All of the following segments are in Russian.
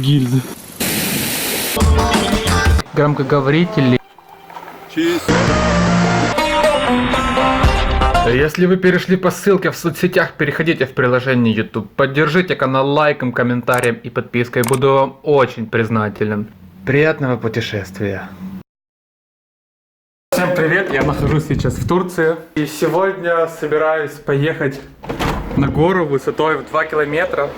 гильзы. Громкоговорители. Если вы перешли по ссылке в соцсетях, переходите в приложение YouTube. Поддержите канал лайком, комментарием и подпиской. Буду вам очень признателен. Приятного путешествия. Всем привет, я нахожусь сейчас в Турции. И сегодня собираюсь поехать на гору высотой в 2 километра,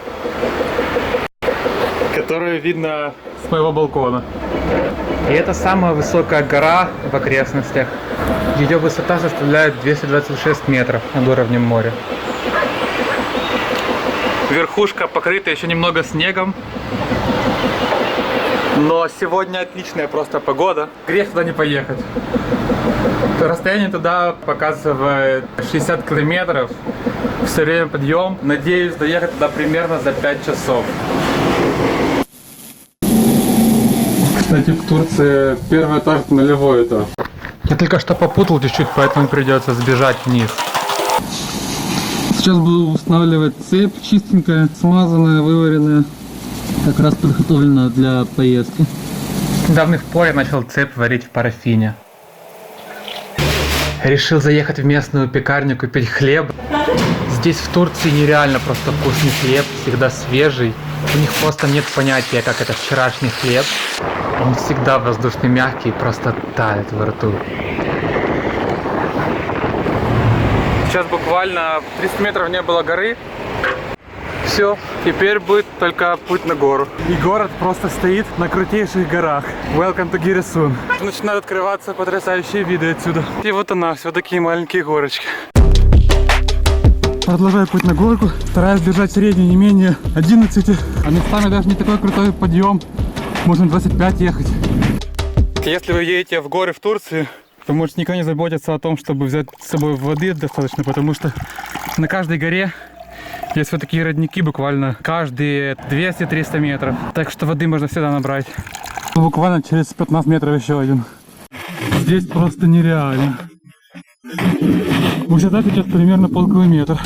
которую видно с моего балкона. И это самая высокая гора в окрестностях. Ее высота составляет 226 метров над уровнем моря. Верхушка покрыта еще немного снегом. Но сегодня отличная просто погода. Грех туда не поехать. Расстояние туда показывает 60 километров. Все время подъем. Надеюсь доехать туда примерно за 5 часов. Кстати, в Турции первый этаж — нулевой этаж. Я только что попутал чуть-чуть, поэтому придется сбежать вниз. Сейчас буду устанавливать цепь, чистенькая, смазанная, вываренная, как раз подготовленная для поездки. С недавних пор я начал цепь варить в парафине. Решил заехать в местную пекарню купить хлеб. Здесь в Турции нереально просто вкусный хлеб, всегда свежий. У них просто нет понятия, как это вчерашний хлеб. Он всегда воздушный, мягкий, просто тает во рту. Сейчас буквально 300 метров не было горы. Все, теперь будет только путь на гору. И город просто стоит на крутейших горах. Welcome to Giresun. Начинают открываться потрясающие виды отсюда. И вот она, все такие маленькие горочки. Продолжаю путь на горку, стараюсь держать средний не менее 11, а местами даже не такой крутой подъем, можно 25 ехать. Если вы едете в горы в Турции, вы можете никогда не заботиться о том, чтобы взять с собой воды достаточно, потому что на каждой горе есть вот такие родники буквально каждые 200-300 метров, так что воды можно всегда набрать. Буквально через 15 метров еще один. Здесь просто нереально. Высота сейчас примерно полкилометра.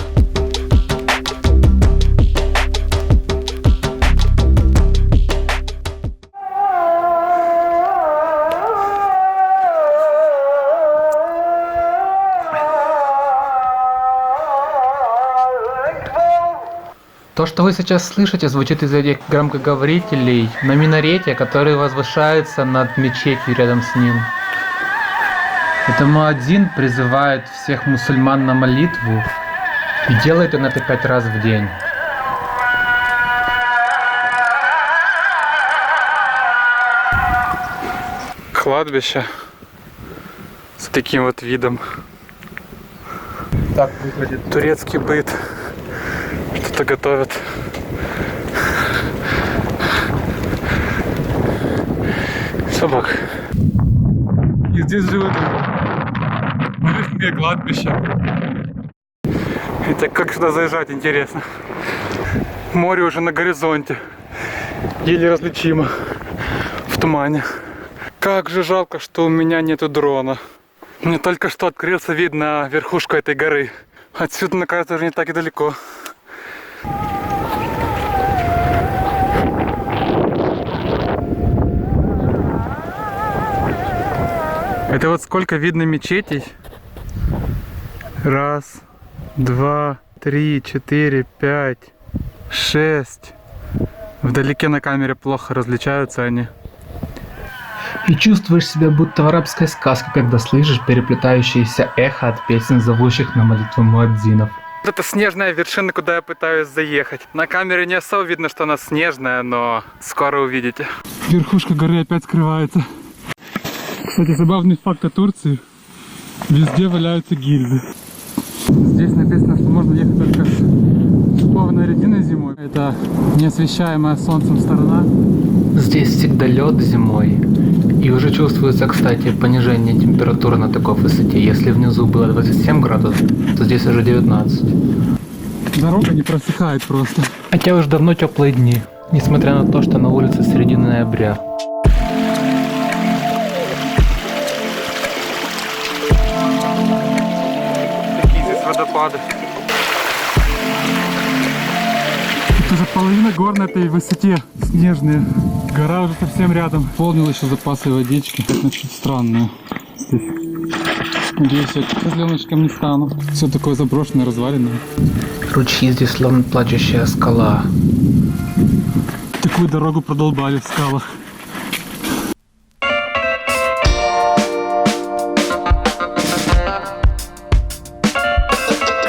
то, что вы сейчас слышите, звучит из этих громкоговорителей на минарете, который возвышается над мечетью рядом с ним. Это муадзин призывает всех мусульман на молитву, и делает он это 5 раз в день. Кладбище с таким вот видом. Так выглядит турецкий быт. Что-то готовят. Собак. И здесь живут русские кладбища. И так как сюда заезжать, интересно. Море уже на горизонте. Еле различимо в тумане. Как же жалко, что у меня нету дрона. Мне только что открылся вид на верхушку этой горы. Отсюда, кажется, уже не так и далеко. Это вот сколько видно мечетей. 1, 2, 3, 4, 5, 6. Вдалеке на камере плохо различаются они. И чувствуешь себя будто в арабской сказке, когда слышишь переплетающееся эхо от песен, зовущих на молитву муадзинов. Это снежная вершина, куда я пытаюсь заехать. На камере не особо видно, что она снежная, но скоро увидите. Верхушка горы опять скрывается. Кстати, забавный факт о Турции. Везде валяются гильзы. Здесь написано, что можно ехать только с шипованной резиной зимой. Это неосвещаемая солнцем сторона. Здесь всегда лед зимой. И уже чувствуется, кстати, понижение температуры на такой высоте. Если внизу было 27 градусов, то здесь уже 19. Дорога не просыхает просто. Хотя уже давно теплые дни, несмотря на то, что на улице середина ноября. Такие здесь водопады. Тут Уже половина гор на этой высоте снежные. Гора уже совсем рядом. Полнил еще запасы водички. Это чуть странное. Здесь. Надеюсь, я козленочком не стану. Все такое заброшенное, разваленное. Ручьи здесь словно плачущая скала. Такую дорогу продолбали в скалах.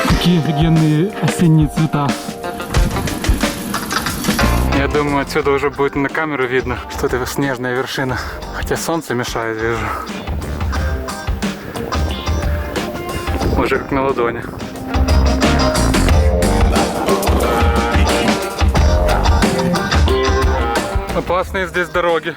Какие офигенные осенние цвета. Я думаю, отсюда уже будет на камеру видно, что это снежная вершина. Хотя солнце мешает, вижу. Уже как на ладони. Опасные здесь дороги.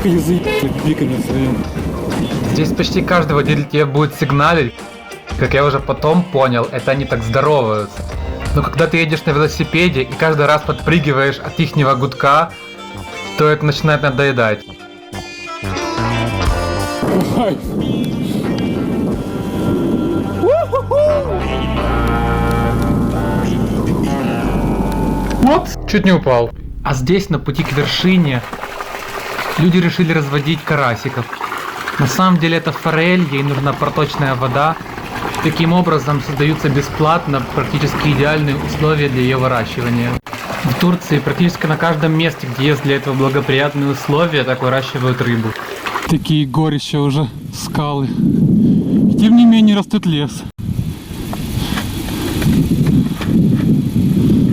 Язык кликами своим. Здесь почти каждый водитель тебе будет сигналить. Как я уже потом понял, это они так здороваются. Но когда ты едешь на велосипеде и каждый раз подпрыгиваешь от ихнего гудка, то это начинает надоедать. Вот, чуть не упал. А здесь на пути к вершине люди решили разводить карасиков. На самом деле это форель, ей нужна проточная вода. Таким образом создаются бесплатно практически идеальные условия для ее выращивания. В Турции практически на каждом месте, где есть для этого благоприятные условия, так выращивают рыбу. Такие горища уже, скалы. И тем не менее растет лес.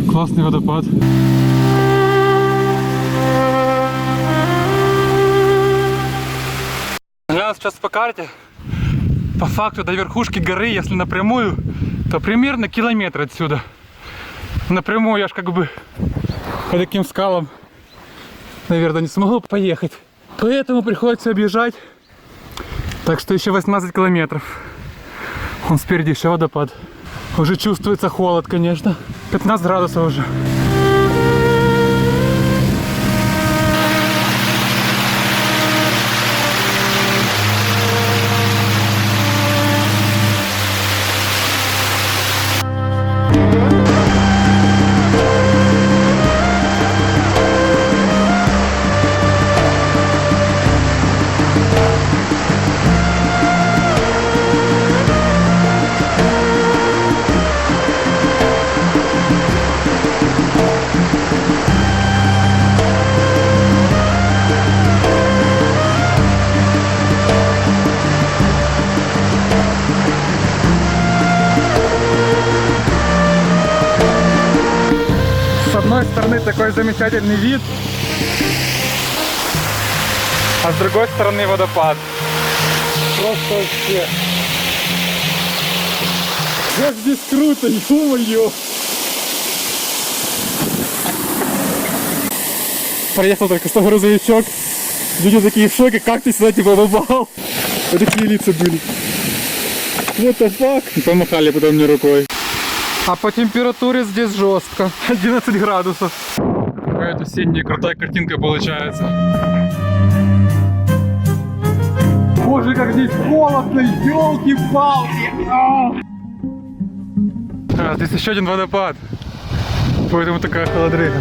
Классный водопад. Я сейчас по карте, по факту до верхушки горы, если напрямую, то примерно километр отсюда. Напрямую я ж как бы по таким скалам, наверное, не смогу поехать. Поэтому приходится объезжать. Так что еще 18 километров. Вон спереди еще водопад. Уже чувствуется холод, конечно. 15 градусов уже. С одной стороны такой замечательный вид, а с другой стороны водопад. Просто вообще. Как здесь круто, ё-моё! Проехал только что грузовичок. Люди такие в шоке, как ты сюда типа попал? Вот такие лица были. What the fuck? И помахали потом мне рукой. А по температуре здесь жестко. 11 градусов. Какая-то осенняя крутая картинка получается. Боже, как здесь холодно, елки-палки. Здесь еще один водопад. Поэтому такая холодрыга.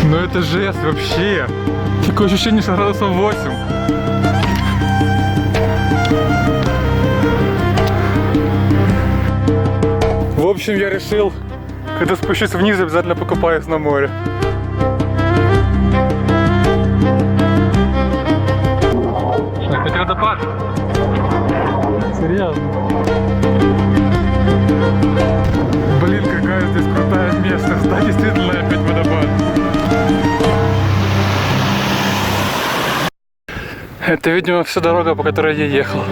Но это жесть вообще. Такое ощущение, что градусов 8. В общем, я решил, когда спущусь вниз, обязательно покупаюсь на море. Опять водопад? Серьезно? Блин, какая здесь крутая местность. Да, действительно, опять водопад. Это, видимо, вся дорога, по которой я ехал.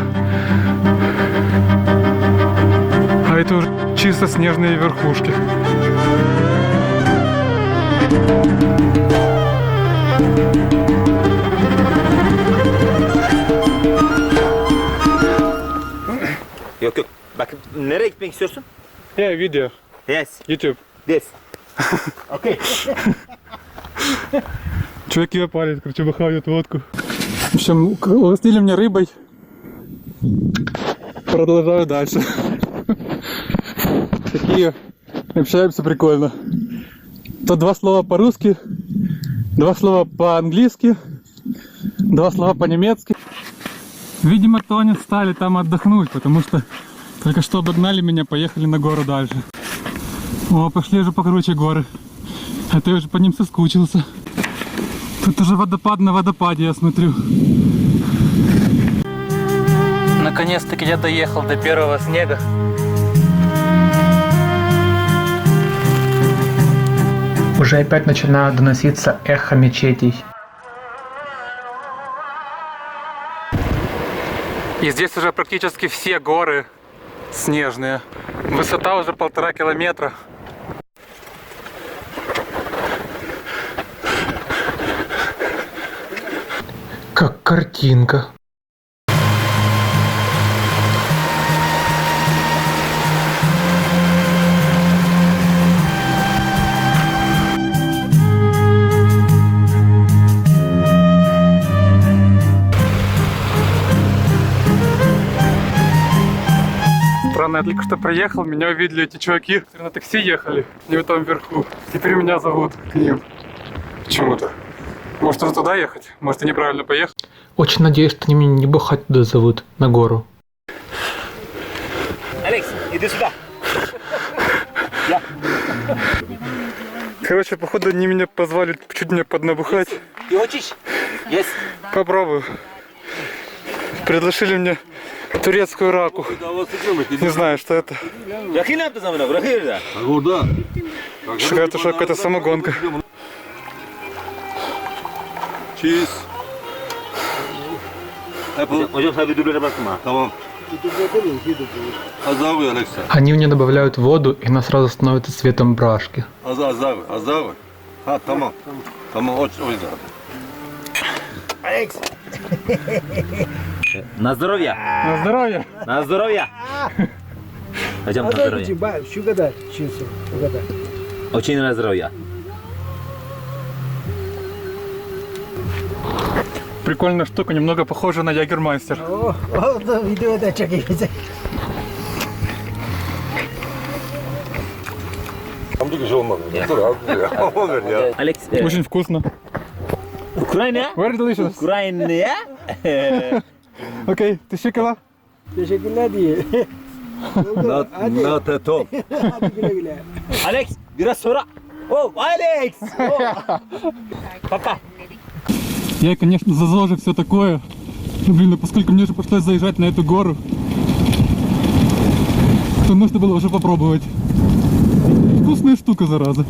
это уже чисто снежные верхушки. Yok yok. Bak nereye gitmek istiyorsun? Видео. Yes. YouTube. Yes. Окей. Чуваки опались, короче, бахают водку. В общем, угостили мне рыбой. Продолжаю дальше. Такие общаемся прикольно. То 2 слова по-русски, 2 слова по-английски, 2 слова по-немецки. Видимо, то они стали там отдохнуть, потому что только что обогнали меня, поехали на гору дальше. О, пошли уже покруче горы. А то я уже по ним соскучился. Тут уже водопад на водопаде, я смотрю. Наконец-таки я доехал до первого снега. Уже опять начинают доноситься эхо мечетей. И здесь уже практически все горы снежные. Высота уже 1,5 километра. Как картинка. Странно, я только что проехал, меня увидели эти чуваки, которые на такси ехали, не вот там вверху. Теперь меня зовут к ним. Почему-то. Может, уже туда ехать? Может, я неправильно поехал? Очень надеюсь, что они меня не бухать туда зовут, на гору. Алекс, иди сюда. Короче, походу, они меня позвали чуть меня поднабухать. Ты хочешь? Yes. Попробую. Предложили мне турецкую раку. Не знаю, что это. Rakı ne yaptı zamana? Rakı da. Orada. Это что, какая-то самогонка. Cheese. Apple. Hocam sen videolara baktın mı? Tamam. Azavı Alexa. Они мне добавляют воду, и она сразу становится цветом брашки. Azavı. Azavı. Ha tamam. Tamam o yüzden. Alex. На здоровье. На здоровье. На здоровье. Hocam na здоровье. Şu kadar içiyorsun, bu kadar. Очень на здоровье. Прикольная штука, немного похожа на Ягермайстер. Oh, oldu videoda çekeceğiz. Tam güzel olmadı. Dur abi ya. Olur ya. Alex. Очень вкусно. Ukrayna. Very delicious. Ukrayna. Окей, teşekkürler. Teşekkürler diye. Hadi. Not at all. Hadi güle güle. Alex, biraz sonra. Oh, Alex. Oh. Пока. Я, конечно, за ЗОЖ и все такое. Но, блин, поскольку мне уже пришлось заезжать на эту гору, то нужно было уже попробовать. Вкусная штука, зараза.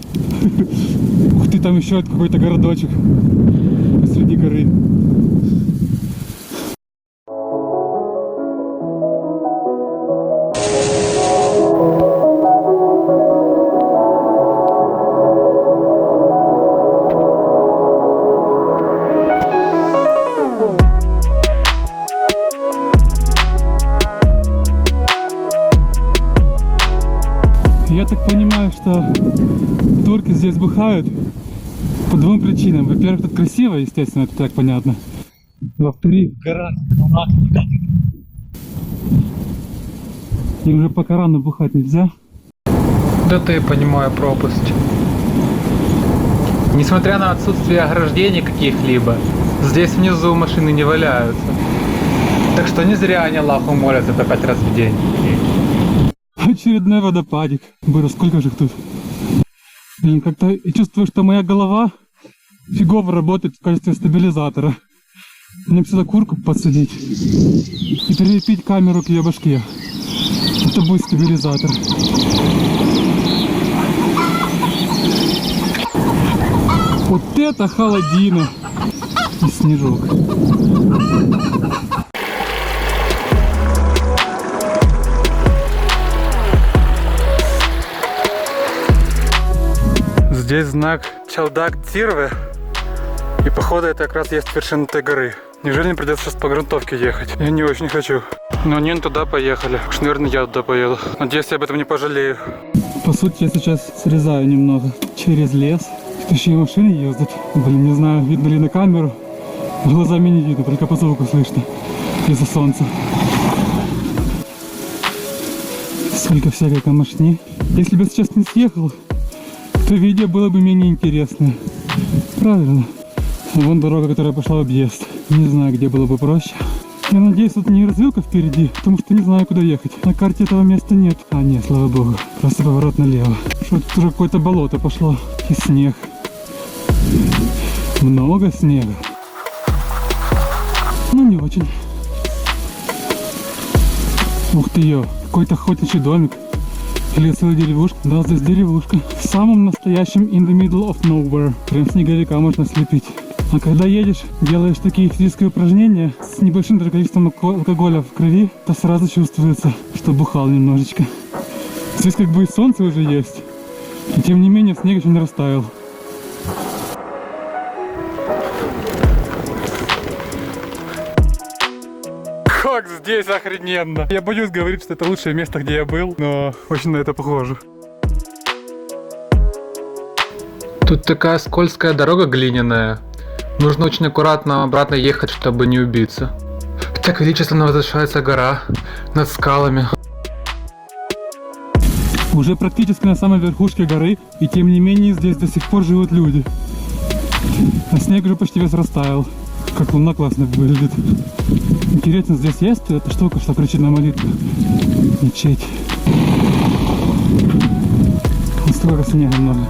Ух ты, там еще какой-то городочек посреди горы. Я так понимаю, что турки здесь бухают по 2 причинам. Во-первых, тут красиво, естественно, это так понятно. Во-вторых, в горах, им же по Корану бухать нельзя. Да-то я понимаю пропасть. Несмотря на отсутствие ограждений каких-либо, здесь внизу машины не валяются. Так что не зря они Аллаху молятся по 5 раз в день. Очередной водопадик. Быра, сколько же их тут? Блин, как-то я чувствую, что моя голова фигово работает в качестве стабилизатора. Мне бы сюда курку подсадить и прилепить камеру к ее башке. Это будет стабилизатор. Вот это холодина и снежок. Здесь знак Чалдак-Цирве. И походу это как раз есть вершина этой горы. Неужели мне придется сейчас по грунтовке ехать? Я не очень хочу. Но они туда поехали. Уж, наверное, я туда поеду. Надеюсь, я об этом не пожалею. По сути, я сейчас срезаю немного через лес. Еще и машины ездят. Блин, не знаю, видно ли на камеру. Глазами не видно, только по звуку слышно. Из-за солнца. Сколько всякой камышни. Если бы я сейчас не съехал, то видео было бы менее интересное. Правильно. Вон дорога, которая пошла в объезд. Не знаю, где было бы проще. Я надеюсь, тут не развилка впереди, потому что не знаю, куда ехать. На карте этого места нет. А, нет, слава богу. Просто поворот налево. Что тут уже какое-то болото пошло. И снег. Много снега. Ну, не очень. Ух ты, ё. Какой-то охотничий домик. Или целая деревушка. Да, здесь деревушка. В самом настоящем in the middle of nowhere. Прям снеговика можно слепить. А когда едешь, делаешь такие физические упражнения с небольшим даже количеством алкоголя в крови, то сразу чувствуется, что бухал немножечко. Здесь как бы и солнце уже есть. И тем не менее снег еще не растаял. Как здесь охрененно! Я боюсь говорить, что это лучшее место, где я был, но очень на это похоже. Тут такая скользкая дорога глиняная. Нужно очень аккуратно обратно ехать, чтобы не убиться. Так величественно возвышается гора над скалами. Уже практически на самой верхушке горы, и тем не менее здесь до сих пор живут люди. А снег уже почти весь растаял. Как луна классно выглядит. Интересно, здесь есть эта штука, что кричит на молитву? Мечеть. Столько снега много.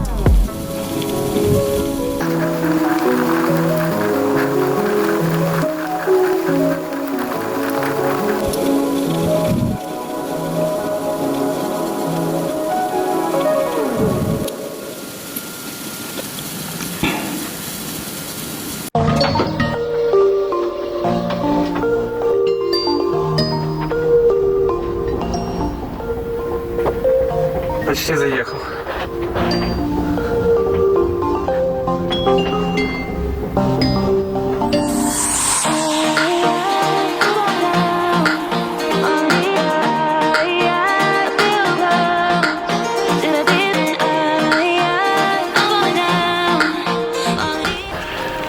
Почти заехал.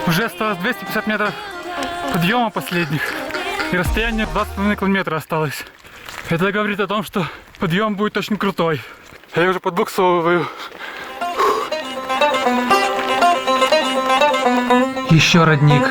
Уже осталось 250 метров подъема последних. И расстояние 2,5 километра осталось. Это говорит о том, что подъем будет очень крутой. Я уже подбуксовываю. Еще родник.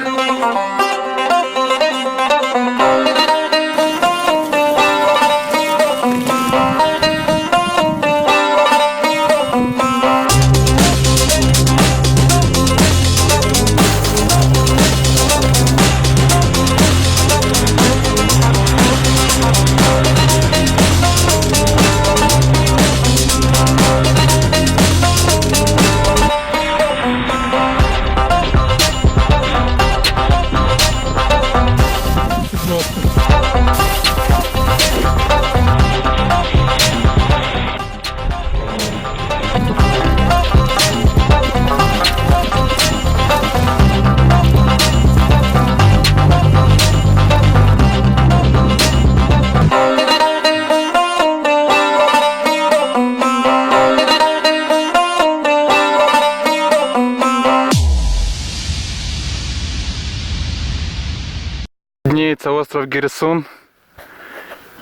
Виднеется остров Гирисун.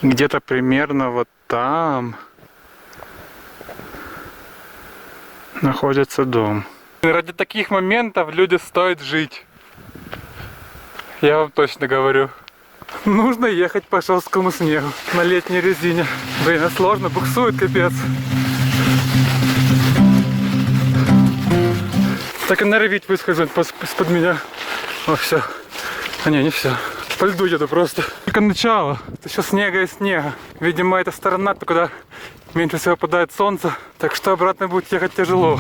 Где-то примерно вот там находится дом. Ради таких моментов люди стоит жить. Я вам точно говорю. Нужно ехать по жесткому снегу на летней резине. Блин, это сложно, буксует капец. Так и норовить выскользнуть из-под меня. О, все. А не все. По льду еду просто. Только начало. Это еще снега и снега. Видимо, эта сторона, куда меньше всего попадает солнце. Так что обратно будет ехать тяжело.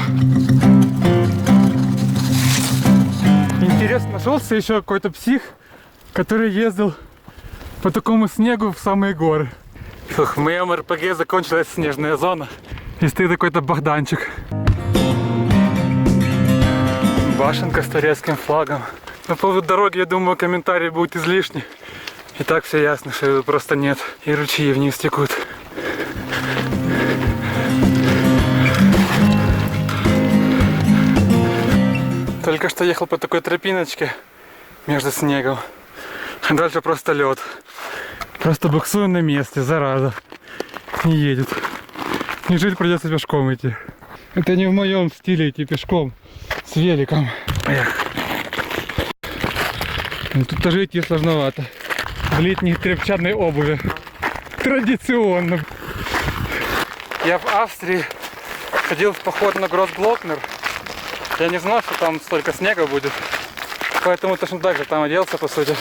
Интересно, нашелся еще какой-то псих, который ездил по такому снегу в самые горы. Фух, в моем РПГ закончилась снежная зона. И стоит какой-то Богданчик. Башенка с турецким флагом. По поводу дороги, я думаю, комментарии будут излишни. И так все ясно, что его просто нет. И ручьи вниз текут. Только что ехал по такой тропиночке между снегом. А дальше просто лед. Просто буксую на месте, зараза. Не едет. Неужели придется пешком идти? Это не в моем стиле идти пешком. С великом. Эх. Ну, тут тоже идти сложновато. В летней тряпчаной обуви. Традиционно. Я в Австрии ходил в поход на Гроссглокнер. Я не знал, что там столько снега будет. Поэтому точно так же там оделся, по сути.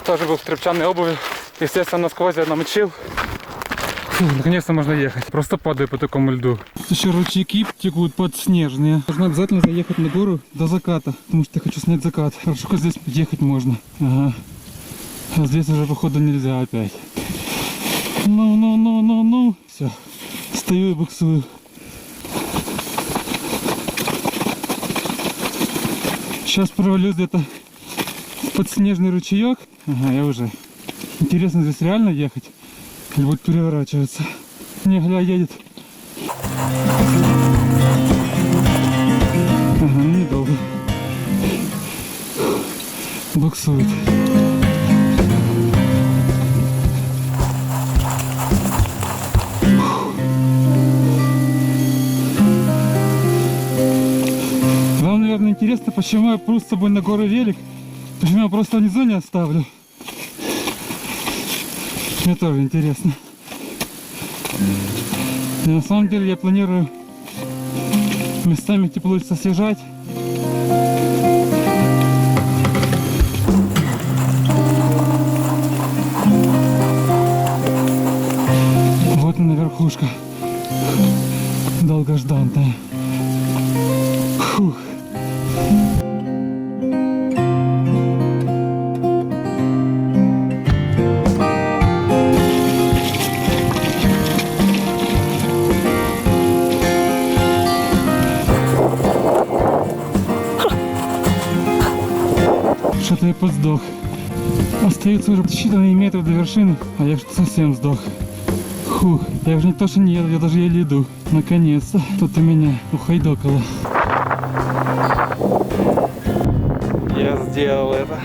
Тоже был в тряпчаной обуви. Естественно, насквозь я намочил. Фу, наконец-то можно ехать. Просто падаю по такому льду. Тут еще ручейки текут подснежные. Нужно обязательно заехать на гору до заката, потому что я хочу снять закат. Хорошо, что здесь ехать можно. Ага. А здесь уже, походу, нельзя опять. Ну. Все. Стою и буксую. Сейчас провалюсь где-то в подснежный ручеек. Ага, я уже. Интересно, здесь реально ехать? Или будет переворачиваться? Не, гля, едет. Ага, недолго. Буксует. Вам, наверное, интересно, почему я пру с собой на гору велик? Почему я просто внизу не оставлю? Мне тоже интересно. И на самом деле я планирую местами тепло освежать. Вот она верхушка. Долгожданная. Фух. Что-то я подсдох. Остается уже считанные метры до вершины, а я что-то совсем сдох. Фух, я уже не то что не еду, я даже еле иду. Наконец-то кто-то меня ухайдокало. Я сделал это.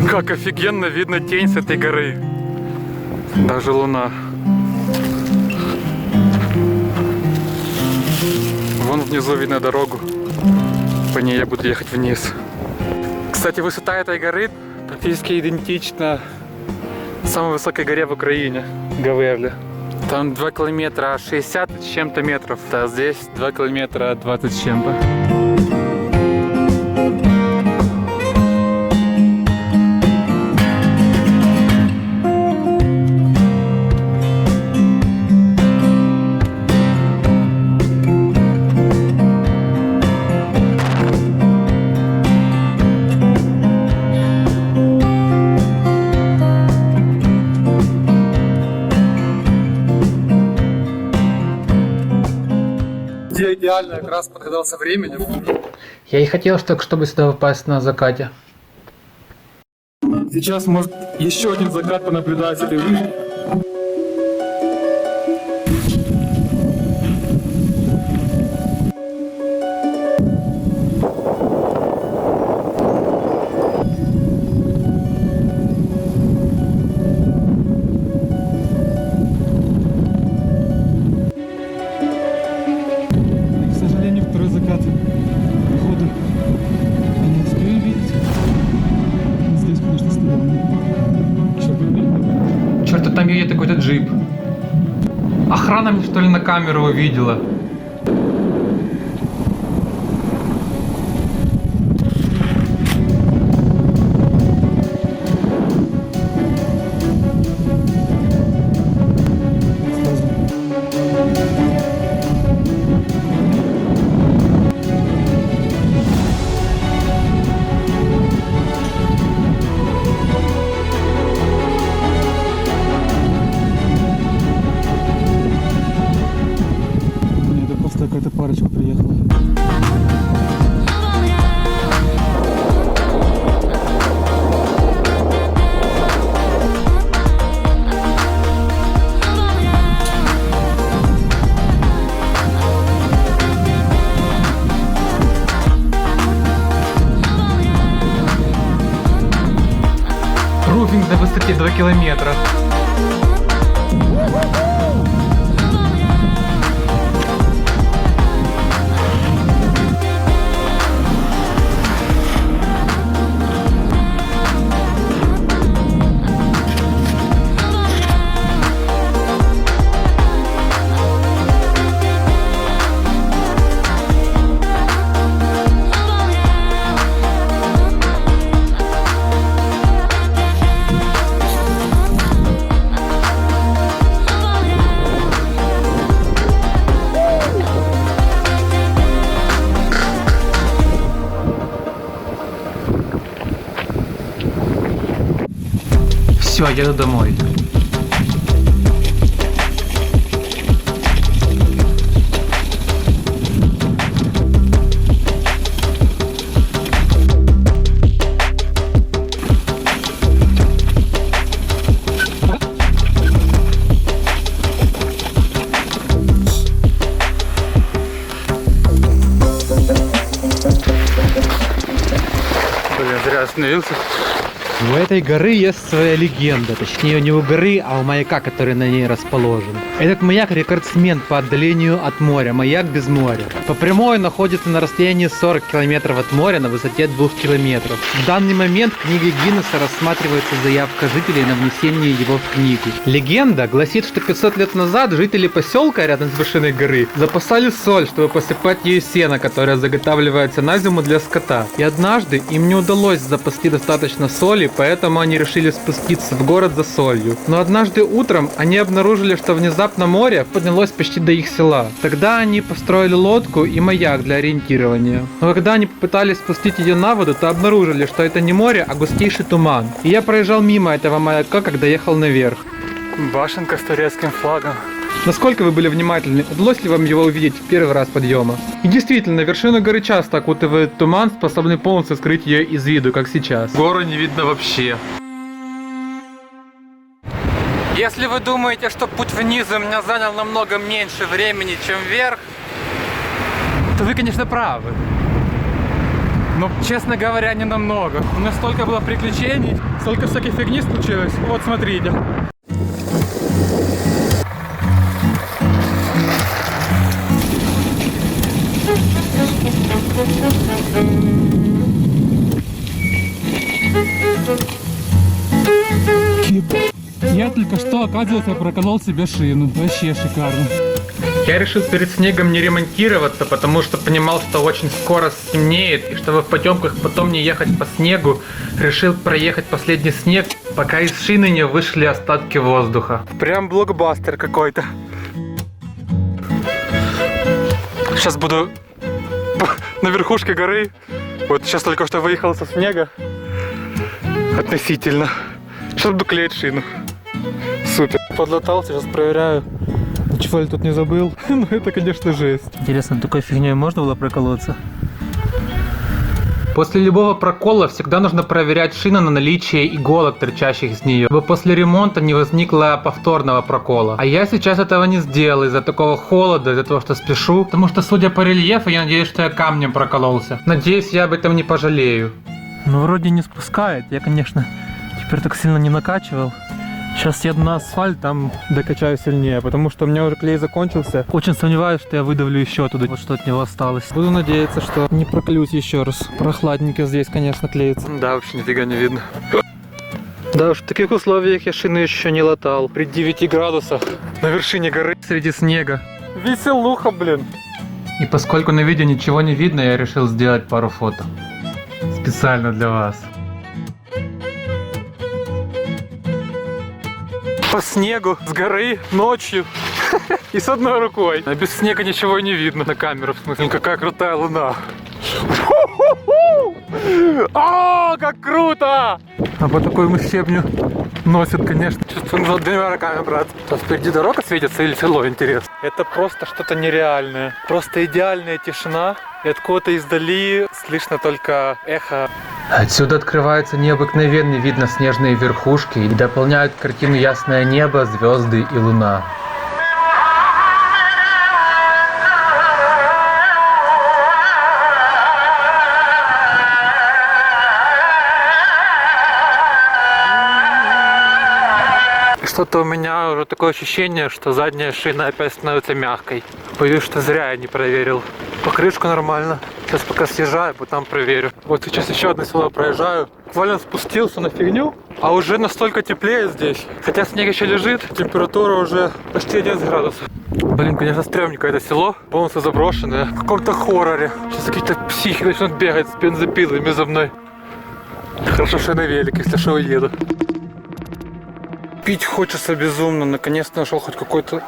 Как офигенно видно тень с этой горы. Даже луна. Вон внизу видно дорогу. По ней я буду ехать вниз. Кстати, высота этой горы практически идентична самой высокой горе в Украине, Говерле. Там 2 километра 60 с чем-то метров, а здесь 2 километра 20 с чем-то. Я идеально как раз подгадал со временем. Я и хотел, чтобы сюда попасть на закате. Сейчас может еще один закат понаблюдать с этой вышки. К сожалению, второй закат, походу, едет какой-то джип. Охрана мне что ли на камеру увидела? Это просто какая-то парочка приехала. Руфинг на высоте 2 километра. Все, еду домой. Блин, зря остановился. У этой горы есть своя легенда, точнее не у горы, а у маяка, который на ней расположен. Этот маяк рекордсмен по отдалению от моря, маяк без моря. По прямой находится на расстоянии 40 километров от моря на высоте 2 километров. В данный момент в книге Гиннесса рассматривается заявка жителей на внесение его в книгу. Легенда гласит, что 500 лет назад жители поселка рядом с вершиной горы запасали соль, чтобы посыпать ею сено, которое заготавливается на зиму для скота. И однажды им не удалось запасти достаточно соли, поэтому они решили спуститься в город за солью. Но однажды утром они обнаружили, что внезапно море поднялось почти до их села. Тогда они построили лодку и маяк для ориентирования. Но когда они попытались спустить ее на воду, то обнаружили, что это не море, а густейший туман. И я проезжал мимо этого маяка, когда ехал наверх. Башенка с турецким флагом. Насколько вы были внимательны? Удалось ли вам его увидеть в первый раз подъема? И действительно, вершину горы часто окутывает туман, способный полностью скрыть ее из виду, как сейчас. Гору не видно вообще. Если вы думаете, что путь вниз у меня занял намного меньше времени, чем вверх, то вы, конечно, правы. Но, честно говоря, не намного. У меня столько было приключений, столько всякой фигни случилось. Вот, смотрите. Я только что, оказывается, проколол себе шину. Вообще шикарно. Я решил перед снегом не ремонтироваться, потому что понимал, что очень скоро стемнеет, и чтобы в потемках потом не ехать по снегу, решил проехать последний снег, пока из шины не вышли остатки воздуха. Прям блокбастер какой-то. Сейчас буду на верхушке горы. Вот сейчас только что выехал со снега. Относительно. Сейчас буду клеить шину. Супер. Подлатался, сейчас проверяю. Ничего ли тут не забыл? Ну это, конечно, жесть. Интересно, такой фигней можно было проколоться? После любого прокола всегда нужно проверять шину на наличие иголок, торчащих из нее, чтобы после ремонта не возникло повторного прокола. А я сейчас этого не сделал из-за такого холода, из-за того, что спешу. Потому что, судя по рельефу, я надеюсь, что я камнем прокололся. Надеюсь, я об этом не пожалею. Ну, вроде не спускает. Я, конечно, теперь так сильно не накачивал. Сейчас еду на асфальт, там докачаю сильнее, потому что у меня уже клей закончился. Очень сомневаюсь, что я выдавлю еще туда, вот что от него осталось. Буду надеяться, что не проклюсь еще раз. Прохладненько здесь, конечно, клеится. Да, вообще нифига не видно. Да уж, в таких условиях я шины еще не латал. При 9 градусах на вершине горы среди снега. Веселуха, блин. И поскольку на видео ничего не видно, я решил сделать пару фото. Специально для вас. По снегу, с горы, ночью. И с одной рукой. А без снега ничего не видно на камеру. В смысле, какая крутая луна. О, как круто! А по такой мы щебню носит, конечно. Чувствую, нужно двумя руками брать. Сейчас впереди дорога светится или село, интересно. Это просто что-то нереальное. Просто идеальная тишина. И откуда-то издали слышно только эхо. Отсюда открывается необыкновенный вид на снежные верхушки и дополняют картину ясное небо, звезды и луна. Что-то у меня уже такое ощущение, что задняя шина опять становится мягкой. Боюсь, что зря я не проверил. Покрышку нормально. Сейчас пока съезжаю, потом проверю. Вот сейчас еще одно село проезжаю. Буквально спустился на фигню, а уже настолько теплее здесь. Хотя снег еще лежит, температура уже почти 11 градусов. Блин, конечно, стрёмненько это село, полностью заброшенное. В каком-то хорроре. Сейчас какие-то психи начнут бегать с бензопилами за мной. Хорошо, что я на велике, если что, уеду. Пить хочется безумно. Наконец-то нашел хоть какой-то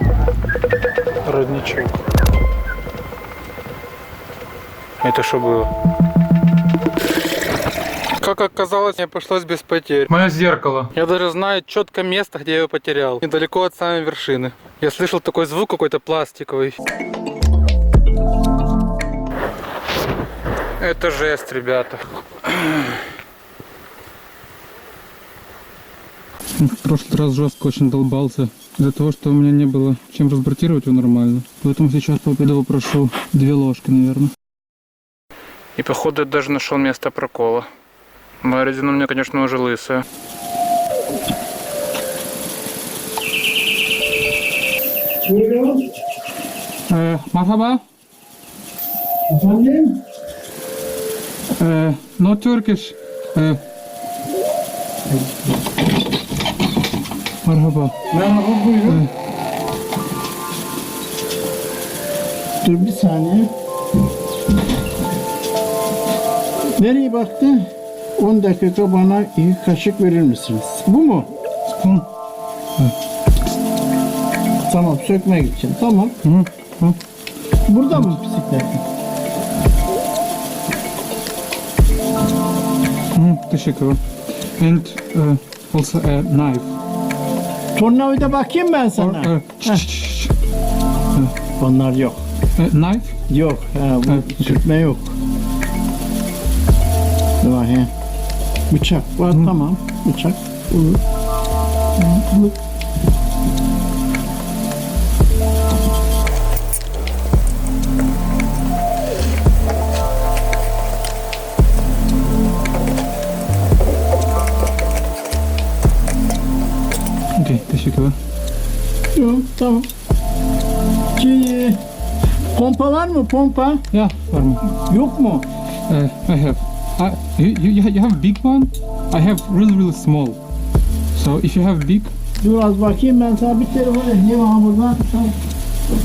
родничок. Это что было? Как оказалось, мне пришлось без потерь. Мое зеркало. Я даже знаю четко место, где я его потерял. Недалеко от самой вершины. Я слышал такой звук какой-то пластиковый. Это жесть, ребята. В прошлый раз жестко очень долбался из-за того, что у меня не было чем разбортировать его нормально. Поэтому сейчас пойду попрошу 2 ложки, наверное. И походу я даже нашел место прокола. Моя резина у меня, конечно, уже лысая. Marhaba. Efendim? No Turkish. Merhaba. Merhaba, buyurun. Dur bir saniye. Nereye baktı? 10 dakika bana 2 kaşık verir misiniz? Bu mu? Spoon. Tamam, sökmeye gideceğim. Tamam. Hı. Burada mı bisikletin? Teşekkür. And also a knife. Tornavida bakayım ben sana. Onlar yok. Knife? Yok. Bu Evet. sürtme yok. Dur bakayım. Bıçak var, tamam. Bıçak. Olur. Okey, teşekkürler. Yok, tamam. Pompa var mı? Pompa? Ya, var mı? Yok mu? I have. You have big one? I have really small. So if you have big, Dur az bakayım, ben sana bir telefon edeyim hamurdan. Tamam.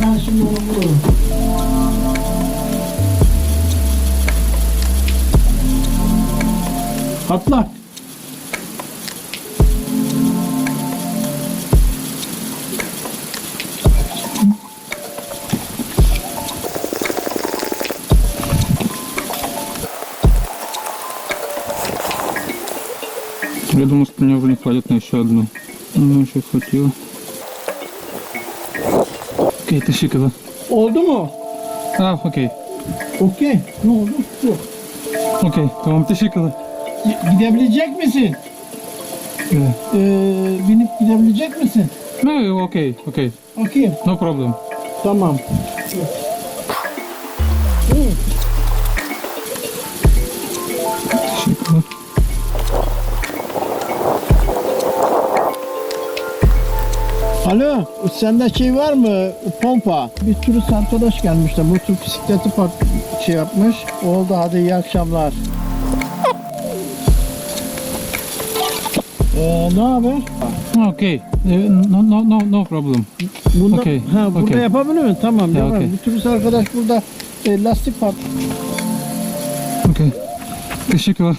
Ben şimdi onu bulurum. Atla. я думал, что мне уже не хватит на еще одну. Но еще хватило. Окей, teşekkürler. Oldu mu? Okey. Okey. Ne oldu? Yok. Okey, tamam, teşekkürler. Gidebilecek misin? Evet. Binip gidebilecek misin? No, okay. Okey. No problem. Tamam. Teşekkürler. Alo, sende şey var mı? Pompa. Bir turist arkadaş gelmiş de motor bisikleti şey yapmış. Oldu, hadi iyi akşamlar. Ne haber? Okay. No problem. Bunda, Okey, burada okey. yapabilir miyim? Tamam, Ya, yaparım. okey. Bir turist arkadaş burada lastik pat. Okay. Teşekkürler.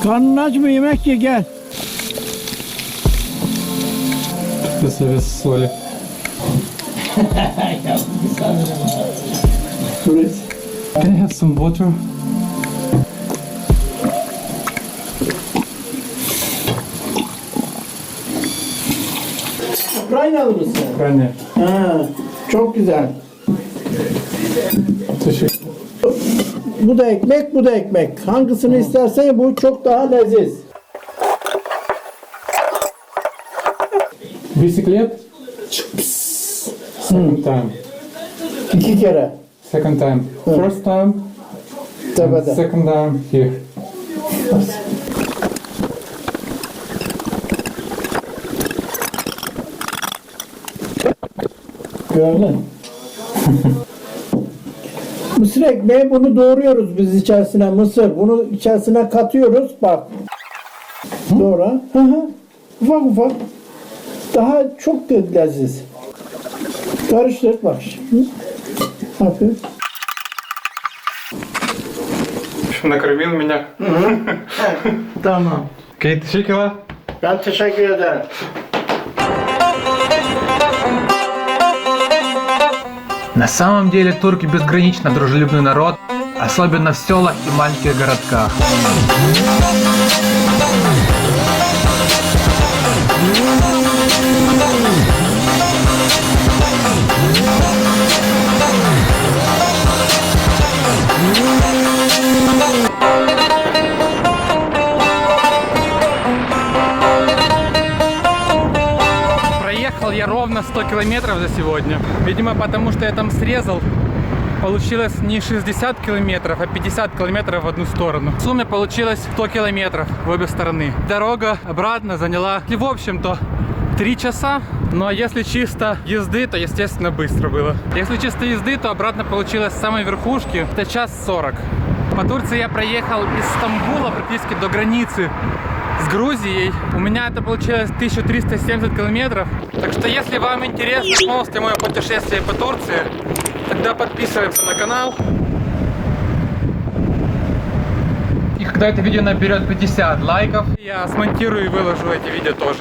Karnın aç mı? Yemek ye gel. Без соли. Turist. Can I have some water? Ukraynalı mısın? Ранее. Ha, çok güzel. Teşekkür. Bu da ekmek, bu da ekmek. Hangisini istersen bu çok daha leziz. Bisiklet. Second time. 2 kere. Second time. First time. Tepede. Second time here. Gördün. Mısır ekmeği, bunu doğruyoruz biz içerisine, mısır. Bunu içerisine katıyoruz, bak. Doğra. Hı hı. Ufak ufak. Daha çok leziz. Karıştır bak şimdi. Hafif. Накормил меня. Tamam. Окей, teşekkürler. Ben teşekkür ederim. На самом деле турки безгранично дружелюбный народ, особенно в селах и маленьких городках. Проехал я ровно 100 километров за сегодня. Видимо, потому что я там срезал. Получилось не 60 километров, а 50 километров в одну сторону. В сумме получилось 100 километров в обе стороны. Дорога обратно заняла, в общем-то, 3 часа. Ну а если чисто езды, то, естественно, быстро было. Если чисто езды, то обратно получилось с самой верхушки. Это час 40. По Турции я проехал из Стамбула практически до границы с Грузией. У меня это получилось 1370 километров. Так что если вам интересно полностью мое путешествие по Турции, тогда подписываемся на канал. И когда это видео наберет 50 лайков, Я смонтирую и выложу эти видео тоже.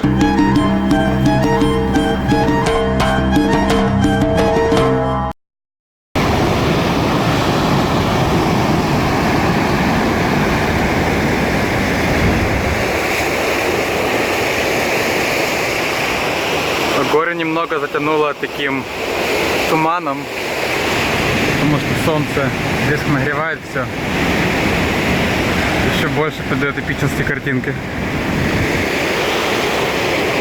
Горы немного затянуло таким туманом, потому что солнце резко нагревает все. Еще больше придает эпичности картинки.